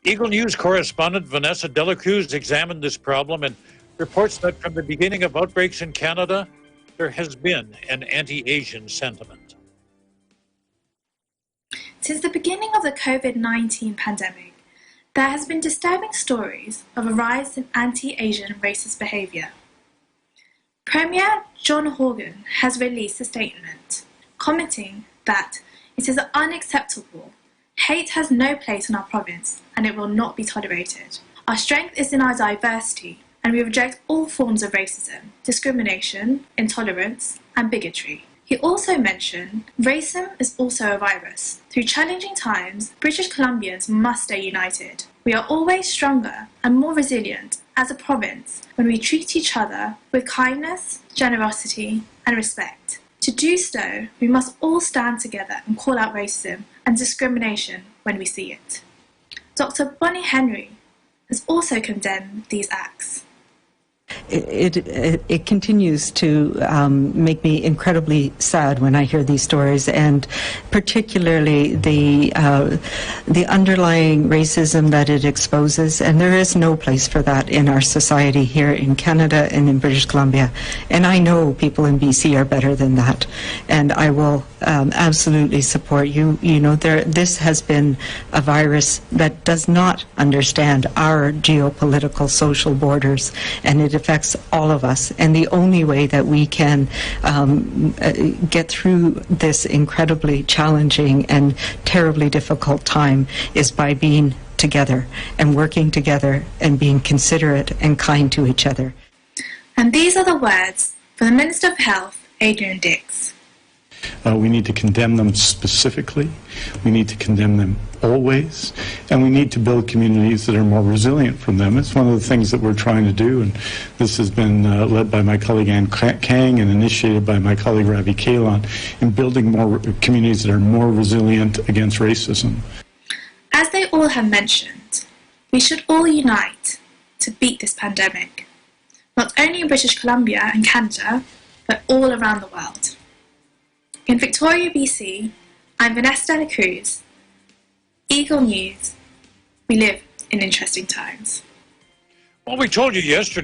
Eagle News correspondent Vanessa Delacruz examined this problem and reports that from the beginning of outbreaks in Canada, there has been an anti-Asian sentiment. Since the beginning of the COVID-19 pandemic, there has been disturbing stories of a rise in anti-Asian racist behaviour. Premier John Horgan has released a statement commenting that it is unacceptable. Hate has no place in our province and it will not be tolerated. Our strength is in our diversity and we reject all forms of racism, discrimination, intolerance and bigotry. He also mentioned racism is also a virus. Through challenging times, British Columbians must stay united. We are always stronger and more resilient as a province when we treat each other with kindness, generosity and respect. To do so, we must all stand together and call out racism and discrimination when we see it. Dr. Bonnie Henry has also condemned these acts. It continues to make me incredibly sad when I hear these stories, and particularly the underlying racism that it exposes. And there is no place for that in our society here in Canada and in British Columbia. And I know people in BC are better than that, and I will absolutely support you. You know, this has been a virus that does not understand our geopolitical social borders, and it affects all of us. And the only way that we can get through this incredibly challenging and terribly difficult time is by being together and working together and being considerate and kind to each other. And these are the words from the Minister of Health, Adrian Dix. We need to condemn them specifically, we need to condemn them always, and we need to build communities that are more resilient from them. It's one of the things that we're trying to do, and this has been led by my colleague Ann Kang and initiated by my colleague Ravi Kahlon in building more communities that are more resilient against racism. As they all have mentioned, we should all unite to beat this pandemic, not only in British Columbia and Canada, but all around the world. In Victoria, BC, I'm Vanessa Delacruz. Eagle News. We live in interesting times. Well, we told you yesterday